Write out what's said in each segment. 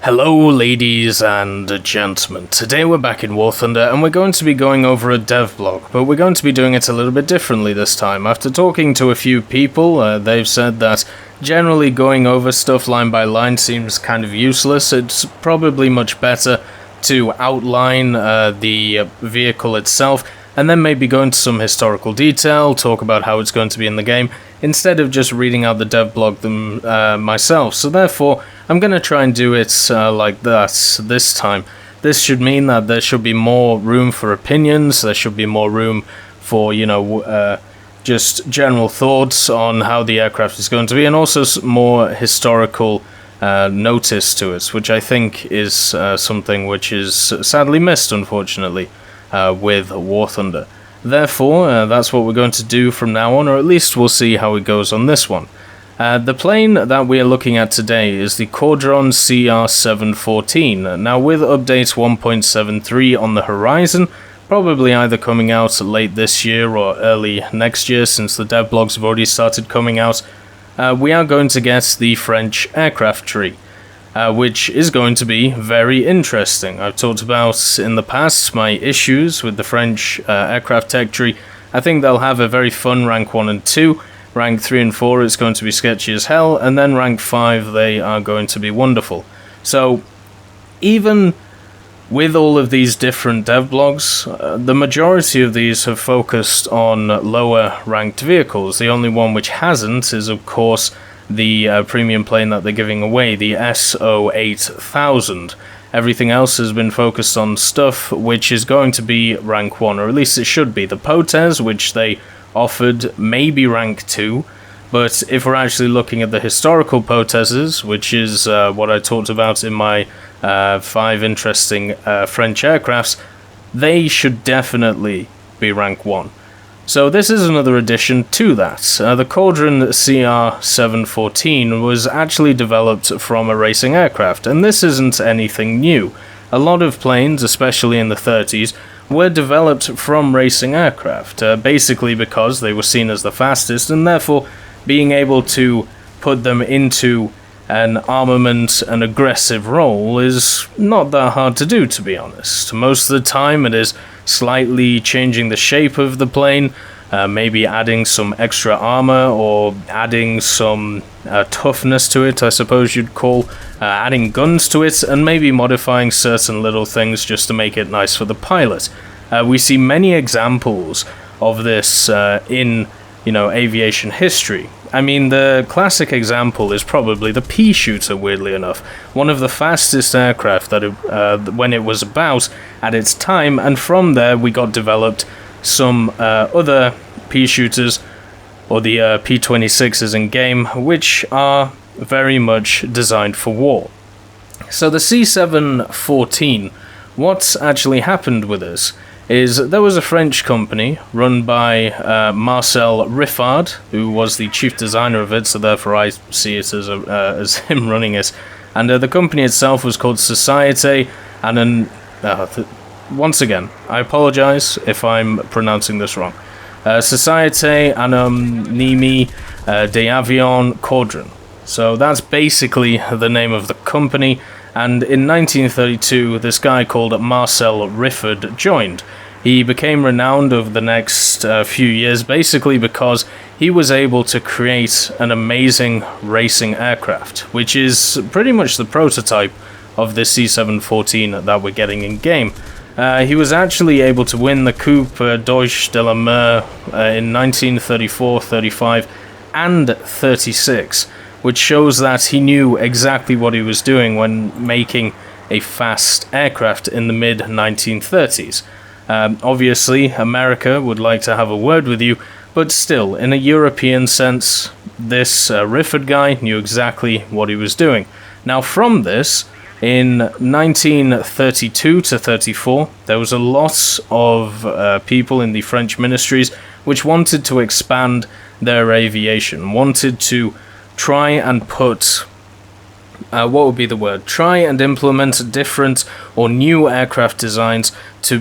Hello ladies and gentlemen, today we're back in War Thunder and we're going to be going over a devblog, but we're going to be doing it a little bit differently this time. After talking to a few people, they've said that generally going over stuff line by line seems kind of useless. It's probably much better to outline the vehicle itself and then maybe go into some historical detail, talk about how it's going to be in the game, instead of just reading out the devblog myself. So therefore, I'm going to try and do it like that this time. This should mean that there should be more room for opinions, there should be more room for, just general thoughts on how the aircraft is going to be, and also more historical notice to it, which I think is something which is sadly missed, unfortunately, with War Thunder. Therefore, that's what we're going to do from now on, or at least we'll see how it goes on this one. The plane that we are looking at today is the Caudron CR.714. Now, with update 1.73 on the horizon, probably either coming out late this year or early next year, since the devblogs have already started coming out, we are going to get the French aircraft tree, which is going to be very interesting. I've talked about in the past my issues with the French aircraft tech tree. I think they'll have a very fun rank 1 and 2. Rank 3 and 4 is going to be sketchy as hell, and then rank 5 they are going to be wonderful. So, even with all of these different devblogs, the majority of these have focused on lower ranked vehicles. The only one which hasn't is, of course, the premium plane that they're giving away, the SO8000. Everything else has been focused on stuff which is going to be rank 1, or at least it should be. The Potez, which they offered, maybe rank 2, but if we're actually looking at the historical Potezes, which is what I talked about in my 5 interesting French aircrafts, they should definitely be rank 1. So this is another addition to that. The Caudron CR.714 was actually developed from a racing aircraft, and this isn't anything new. A lot of planes, especially in the 30s, were developed from racing aircraft, basically because they were seen as the fastest, and therefore being able to put them into an armament and aggressive role is not that hard to do, to be honest. Most of the time it is slightly changing the shape of the plane, maybe adding some extra armor or adding some toughness to it, I suppose you'd call, adding guns to it, and maybe modifying certain little things just to make it nice for the pilot. We see many examples of this in, aviation history. I mean, the classic example is probably the pea shooter, weirdly enough. One of the fastest aircraft that when it was about at its time, and from there we got developed some other pea shooters, or the P-26s in game, which are very much designed for war. So the C714, what's actually happened with this is there was a French company run by Marcel Riffard, who was the chief designer of it, so therefore I see it as him running it. And the company itself was called Société once again, I apologize if I'm pronouncing this wrong. Société Anonyme d'Aviation Caudron. So that's basically the name of the company, and in 1932 this guy called Marcel Riffard joined. He became renowned over the next few years basically because he was able to create an amazing racing aircraft, which is pretty much the prototype of this C714 that we're getting in game. He was actually able to win the Coupe Deutsche de la Mer in 1934, 35, and 36, which shows that he knew exactly what he was doing when making a fast aircraft in the mid-1930s. Obviously, America would like to have a word with you, but still, in a European sense, this Riffard guy knew exactly what he was doing. Now, from this, in 1932 to 34, there was a lot of people in the French ministries which wanted to expand their aviation, wanted to try and put, try and implement different or new aircraft designs to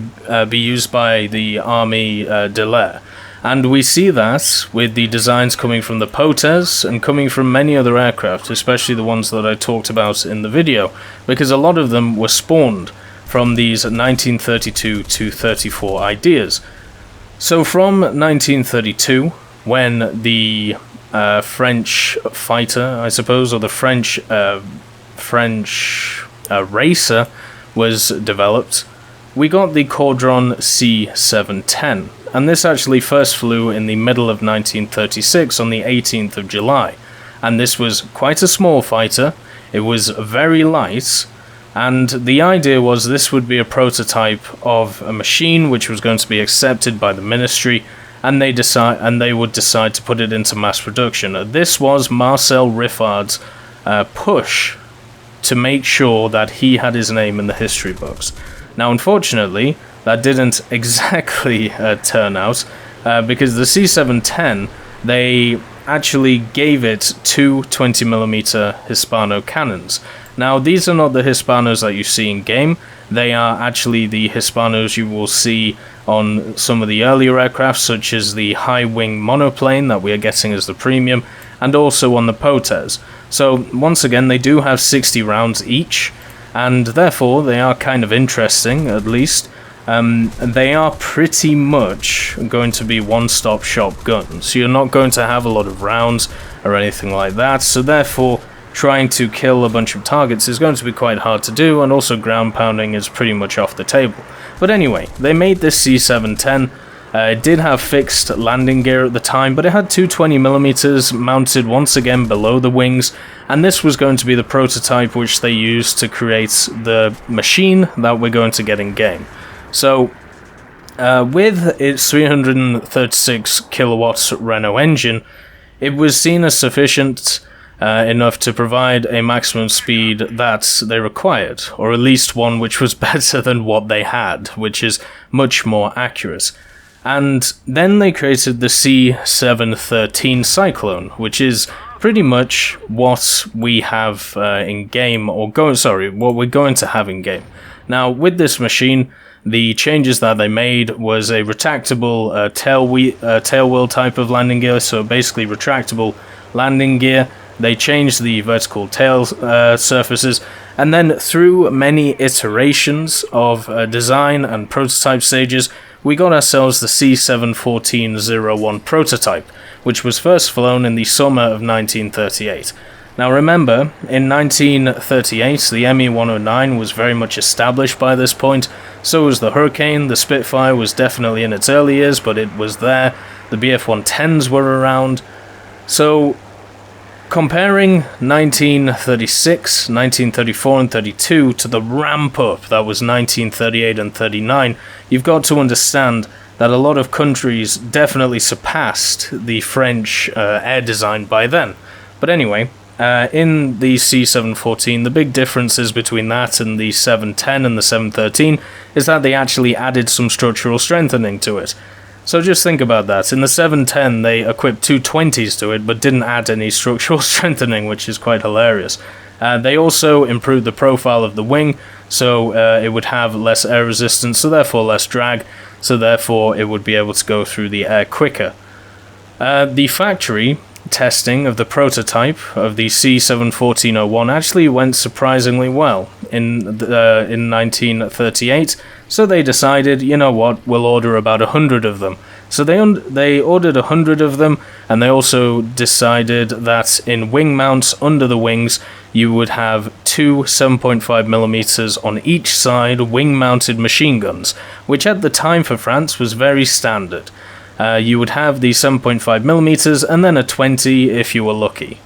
be used by the Army de l'Air. And we see that with the designs coming from the Potez and coming from many other aircraft, especially the ones that I talked about in the video, because a lot of them were spawned from these 1932-34 ideas. So from 1932, when the French fighter, I suppose, or the French racer was developed, we got the Caudron C.714, and this actually first flew in the middle of 1936 on the 18th of July, and this was quite a small fighter. It was very light, and the idea was this would be a prototype of a machine which was going to be accepted by the ministry, and they would decide to put it into mass production. This was Marcel Riffard's push to make sure that he had his name in the history books. Now, unfortunately, that didn't exactly turn out, because the C-710, they actually gave it two 20mm Hispano cannons. Now, these are not the Hispanos that you see in game. They are actually the Hispanos you will see on some of the earlier aircraft, such as the high-wing monoplane that we are getting as the premium, and also on the Potez. So, once again, they do have 60 rounds each, and therefore they are kind of interesting, at least. They are pretty much going to be one-stop shop guns. So you're not going to have a lot of rounds or anything like that, so therefore trying to kill a bunch of targets is going to be quite hard to do, and also ground pounding is pretty much off the table. But anyway, they made this C-710. It did have fixed landing gear at the time, but it had two 20mm mounted once again below the wings, and this was going to be the prototype which they used to create the machine that we're going to get in game. So, with its 336 kilowatts Renault engine, it was seen as sufficient enough to provide a maximum speed that they required, or at least one which was better than what they had, which is much more accurate. And then they created the C.713 Cyclone, which is pretty much what we have in game, or what we're going to have in game. Now, with this machine, the changes that they made was a retractable tailwheel type of landing gear, so basically retractable landing gear. They changed the vertical tail surfaces, and then through many iterations of design and prototype stages, we got ourselves the C.714-01 prototype, which was first flown in the summer of 1938. Now remember, in 1938, the Me-109 was very much established by this point, so was the Hurricane. The Spitfire was definitely in its early years, but it was there. The Bf-110s were around. So, comparing 1936, 1934 and 32 to the ramp up that was 1938 and 39, you've got to understand that a lot of countries definitely surpassed the French air design by then. But anyway, in the C-714, the big differences between that and the 710 and the 713 is that they actually added some structural strengthening to it. So just think about that. In the 710, they equipped two 20s to it, but didn't add any structural strengthening, which is quite hilarious. They also improved the profile of the wing, so it would have less air resistance, so therefore less drag, so therefore it would be able to go through the air quicker. The factory testing of the prototype of the C-714-01 actually went surprisingly well in 1938, so they decided, you know what, we'll order about 100 of them. So they ordered 100 of them, and they also decided that in wing mounts under the wings, you would have two 7.5mm on each side wing-mounted machine guns, which at the time for France was very standard. You would have the 7.5mm and then a 20 if you were lucky.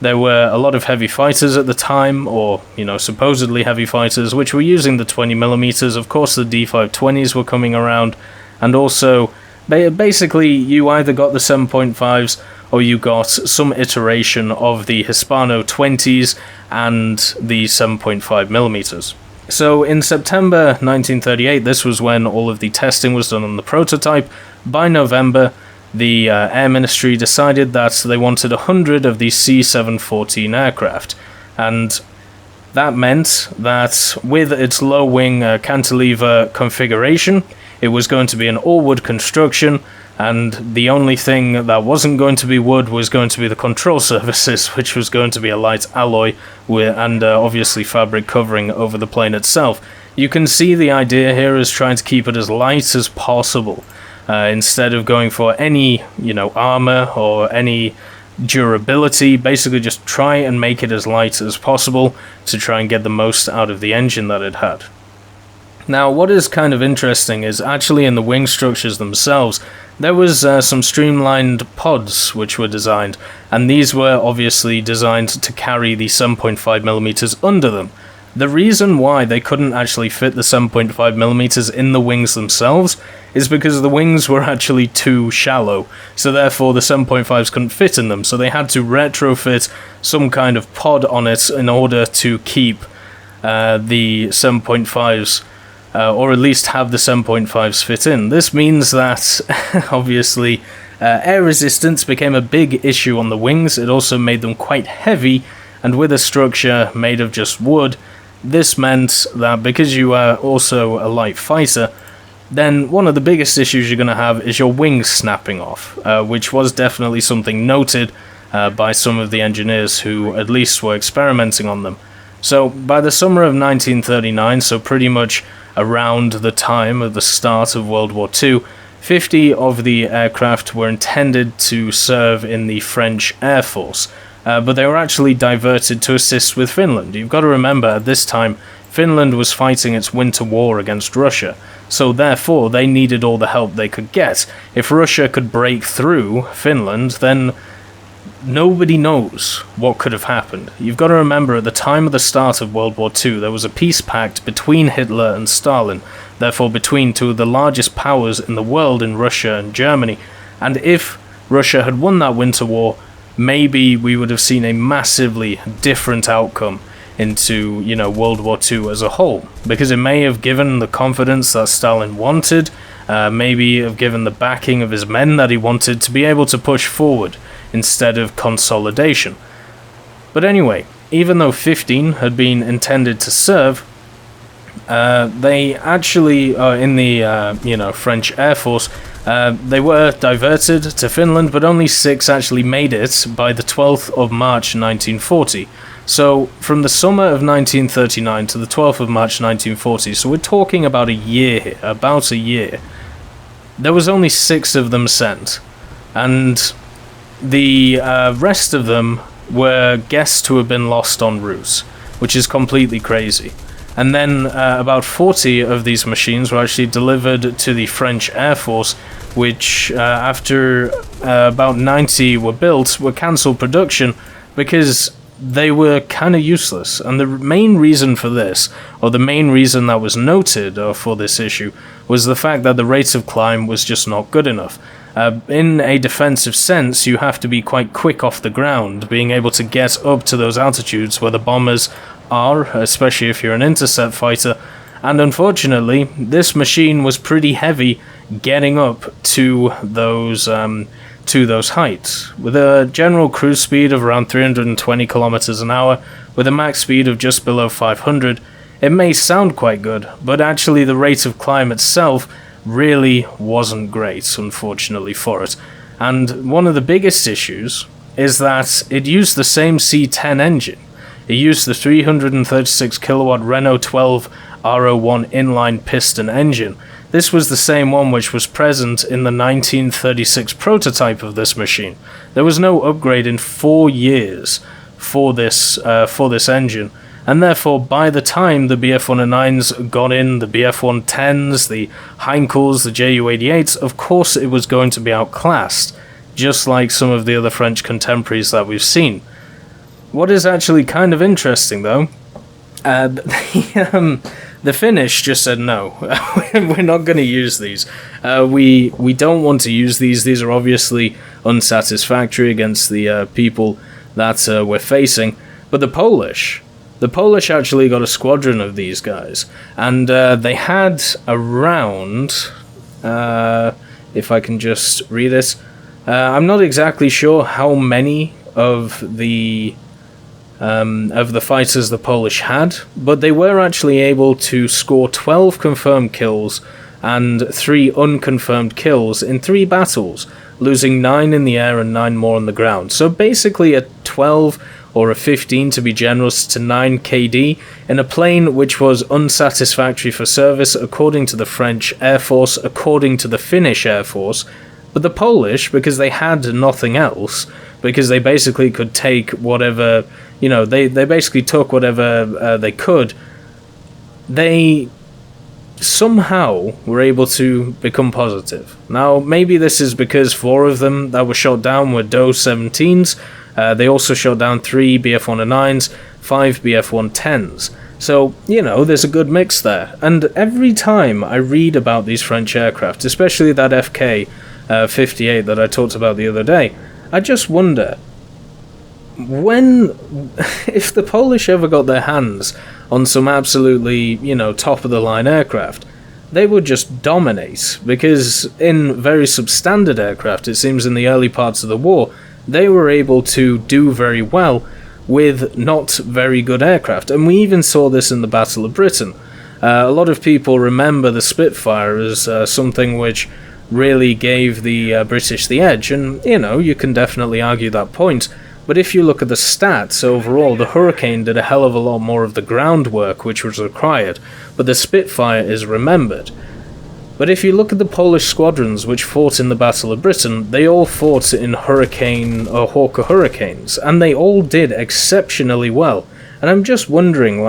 There were a lot of heavy fighters at the time, or, supposedly heavy fighters, which were using the 20mm. Of course, the D520s were coming around, and also, basically, you either got the 7.5s or you got some iteration of the Hispano 20s and the 7.5mm. So in September 1938, this was when all of the testing was done on the prototype. By November, the Air Ministry decided that they wanted 100 of the C-714 aircraft, and that meant that with its low-wing cantilever configuration, it was going to be an all-wood construction, and the only thing that wasn't going to be wood was going to be the control surfaces, which was going to be a light alloy and obviously fabric covering over the plane itself. You can see the idea here is trying to keep it as light as possible, instead of going for any, armor or any durability. Basically just try and make it as light as possible to try and get the most out of the engine that it had. Now, what is kind of interesting is actually in the wing structures themselves, there was some streamlined pods which were designed, and these were obviously designed to carry the 7.5mm under them. The reason why they couldn't actually fit the 7.5mm in the wings themselves is because the wings were actually too shallow, so therefore the 7.5s couldn't fit in them, so they had to retrofit some kind of pod on it in order to keep the 7.5s, or at least have the 7.5s fit in. This means that, obviously, air resistance became a big issue on the wings. It also made them quite heavy, and with a structure made of just wood, this meant that because you are also a light fighter, then one of the biggest issues you're going to have is your wings snapping off, which was definitely something noted by some of the engineers who at least were experimenting on them. So by the summer of 1939, so pretty much around the time of the start of World War II, 50 of the aircraft were intended to serve in the French Air Force, but they were actually diverted to assist with Finland. You've got to remember, at this time, Finland was fighting its winter war against Russia, so therefore they needed all the help they could get. If Russia could break through Finland, then nobody knows what could have happened. You've got to remember, at the time of the start of World War II, there was a peace pact between Hitler and Stalin, therefore between two of the largest powers in the world in Russia and Germany, and if Russia had won that winter war, maybe we would have seen a massively different outcome into, World War II as a whole, because it may have given the confidence that Stalin wanted, maybe have given the backing of his men that he wanted to be able to push forward instead of consolidation. But anyway, even though 15 had been intended to serve, they actually, in the French Air Force, they were diverted to Finland, but only 6 actually made it by the 12th of March 1940. So from the summer of 1939 to the 12th of March 1940, so we're talking about a year here, about a year, there was only 6 of them sent, and the rest of them were guessed to have been lost en route, which is completely crazy. And then about 40 of these machines were actually delivered to the French Air Force, which after about 90 were built, were cancelled production because they were kind of useless. And the main reason for this, or the main reason that was noted for this issue, was the fact that the rate of climb was just not good enough. In a defensive sense, you have to be quite quick off the ground, being able to get up to those altitudes where the bombers are, especially if you're an intercept fighter, and unfortunately, this machine was pretty heavy getting up to those heights. With a general cruise speed of around 320 kilometers an hour, with a max speed of just below 500, it may sound quite good, but actually the rate of climb itself really wasn't great, unfortunately for it. And one of the biggest issues is that it used the same C10 engine. It used the 336 kilowatt Renault 12 R01 inline piston engine. This was the same one which was present in the 1936 prototype of this machine. There was no upgrade in 4 years for this engine, and therefore by the time the BF-109s got in, the BF-110s, the Heinkels, the Ju-88s, of course it was going to be outclassed, just like some of the other French contemporaries that we've seen. What is actually kind of interesting, though, the Finnish just said no, we're not going to use these. We don't want to use these. These are obviously unsatisfactory against the people that we're facing. But the Polish actually got a squadron of these guys, and they had around, if I can just read it, I'm not exactly sure how many of the fighters the Polish had, but they were actually able to score 12 confirmed kills and 3 unconfirmed kills in 3 battles, losing 9 in the air and 9 more on the ground. So basically a 12 or a 15 to be generous to 9 KD in a plane which was unsatisfactory for service according to the French Air Force, according to the Finnish Air Force, but the Polish, because they had nothing else, because they basically could take whatever, they basically took whatever they could, they somehow were able to become positive. Now, maybe this is because 4 of them that were shot down were DO-17s, they also shot down 3 BF-109s, 5 BF-110s. So, there's a good mix there. And every time I read about these French aircraft, especially that FK-58 that I talked about the other day, I just wonder, if the Polish ever got their hands on some absolutely, top-of-the-line aircraft, they would just dominate, because in very substandard aircraft, it seems in the early parts of the war, they were able to do very well with not very good aircraft, and we even saw this in the Battle of Britain. A lot of people remember the Spitfire as something which really gave the British the edge, and you can definitely argue that point, but if you look at the stats overall, the Hurricane did a hell of a lot more of the groundwork which was required, but the Spitfire is remembered. But if you look at the Polish squadrons which fought in the Battle of Britain, they all fought in Hawker Hurricanes, and they all did exceptionally well. And I'm just wondering,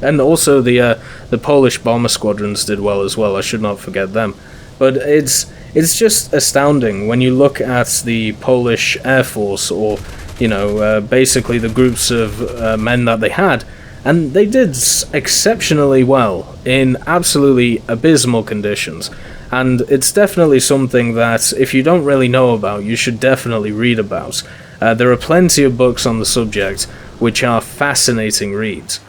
and also the Polish bomber squadrons did well as well, I should not forget them. But it's just astounding when you look at the Polish Air Force, or, basically the groups of men that they had, and they did exceptionally well in absolutely abysmal conditions. And it's definitely something that, if you don't really know about, you should definitely read about. There are plenty of books on the subject, which are fascinating reads.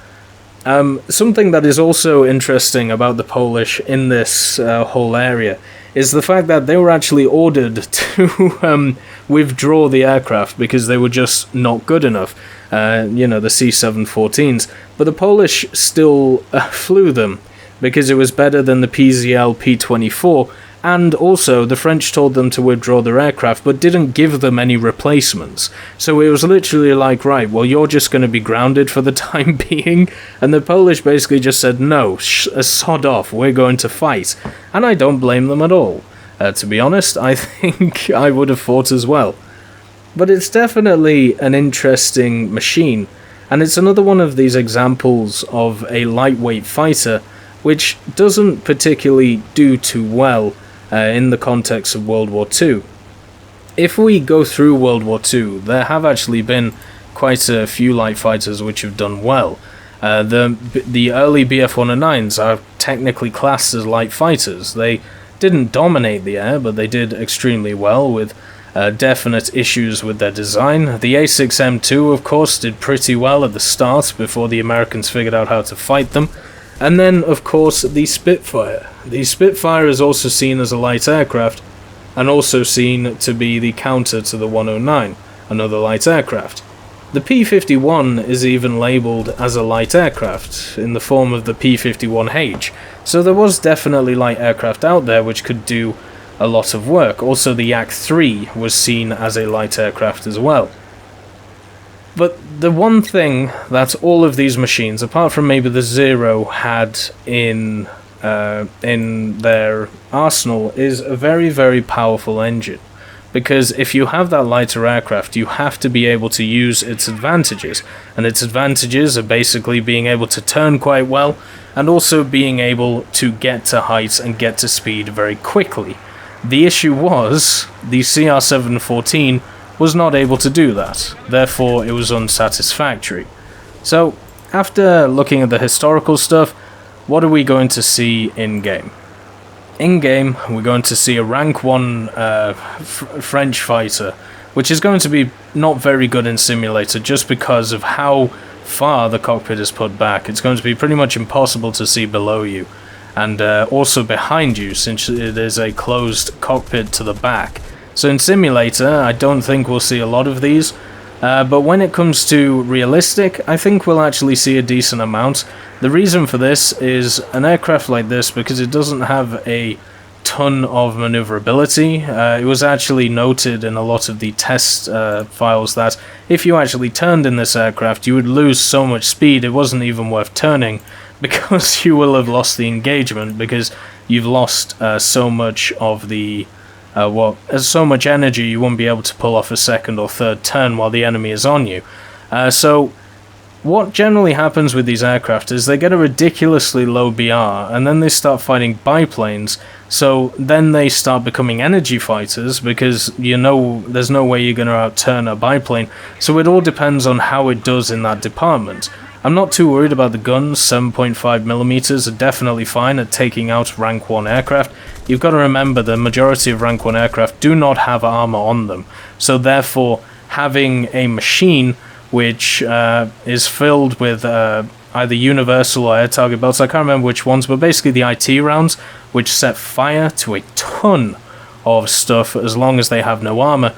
Something that is also interesting about the Polish in this whole area is the fact that they were actually ordered to withdraw the aircraft because they were just not good enough. The C-714s, but the Polish still flew them because it was better than the PZL P-24, and also the French told them to withdraw their aircraft but didn't give them any replacements. So it was literally like, right, well, you're just going to be grounded for the time being, and the Polish basically just said, no, sod off, we're going to fight. And I don't blame them at all. To be honest, I think I would have fought as well. But it's definitely an interesting machine, and it's another one of these examples of a lightweight fighter which doesn't particularly do too well in the context of World War II. If we go through World War II, there have actually been quite a few light fighters which have done well. The early BF-109s are technically classed as light fighters. They didn't dominate the air, but they did extremely well with definite issues with their design. The A6M2, of course, did pretty well at the start before the Americans figured out how to fight them. And then, of course, the Spitfire. The Spitfire is also seen as a light aircraft, and also seen to be the counter to the 109, another light aircraft. The P-51 is even labelled as a light aircraft, in the form of the P-51H, so there was definitely light aircraft out there which could do a lot of work. Also, the Yak-3 was seen as a light aircraft as well. But the one thing that all of these machines, apart from maybe the Zero, had in their arsenal is a very, very powerful engine. Because if you have that lighter aircraft, you have to be able to use its advantages. And its advantages are basically being able to turn quite well, and also being able to get to heights and get to speed very quickly. The issue was, the CR-714 was not able to do that, therefore it was unsatisfactory. So, after looking at the historical stuff, what are we going to see in-game? In-game, we're going to see a rank 1 French fighter, which is going to be not very good in simulator just because of how far the cockpit is put back. It's going to be pretty much impossible to see below you, and also behind you, since it is a closed cockpit to the back. So in simulator, I don't think we'll see a lot of these, But when it comes to realistic, I think we'll actually see a decent amount. The reason for this is an aircraft like this, because it doesn't have a ton of maneuverability. It was actually noted in a lot of the test files that if you actually turned in this aircraft, you would lose so much speed it wasn't even worth turning, because you will have lost the engagement, because you've lost so much of the so much energy you won't be able to pull off a second or third turn while the enemy is on you. So what generally happens with these aircraft is they get a ridiculously low BR, and then they start fighting biplanes, so then they start becoming energy fighters, because you know there's no way you're going to outturn a biplane, so it all depends on how it does in that department. I'm not too worried about the guns. 7.5mm are definitely fine at taking out rank 1 aircraft. You've got to remember the majority of rank 1 aircraft do not have armor on them, so therefore having a machine which is filled with either universal or air target belts, I can't remember which ones, but basically the IT rounds, which set fire to a ton of stuff as long as they have no armor,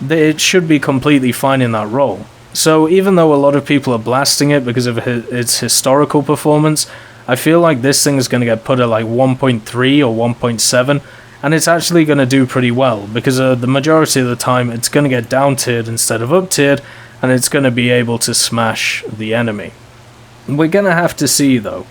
it should be completely fine in that role. So even though a lot of people are blasting it because of its historical performance, I feel like this thing is going to get put at like 1.3 or 1.7, and it's actually going to do pretty well, because the majority of the time it's going to get down tiered instead of up tiered, and it's going to be able to smash the enemy. We're going to have to see though.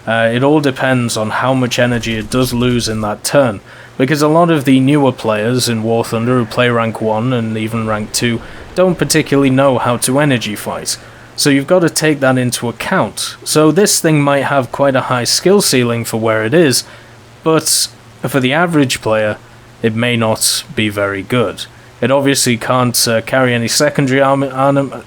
It all depends on how much energy it does lose in that turn, because a lot of the newer players in War Thunder who play rank 1 and even rank 2 don't particularly know how to energy fight, so you've got to take that into account. So this thing might have quite a high skill ceiling for where it is, but for the average player it may not be very good. It obviously can't carry any secondary armament,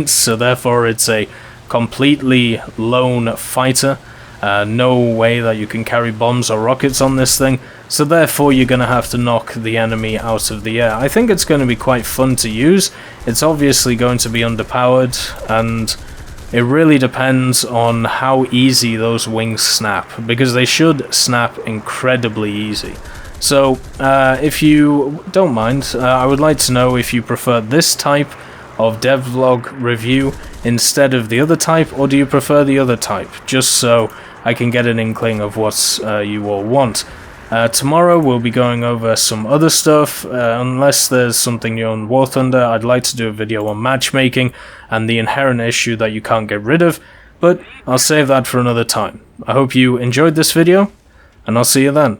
so therefore it's a completely lone fighter. No way that you can carry bombs or rockets on this thing, so therefore you're going to have to knock the enemy out of the air. I think it's going to be quite fun to use. It's obviously going to be underpowered, and it really depends on how easy those wings snap, because they should snap incredibly easy. So if you don't mind, I would like to know if you prefer this type of Devblog review instead of the other type, or do you prefer the other type, just so I can get an inkling of what you all want. Tomorrow we'll be going over some other stuff. Unless there's something new on War Thunder, I'd like to do a video on matchmaking and the inherent issue that you can't get rid of, but I'll save that for another time. I hope you enjoyed this video, and I'll see you then.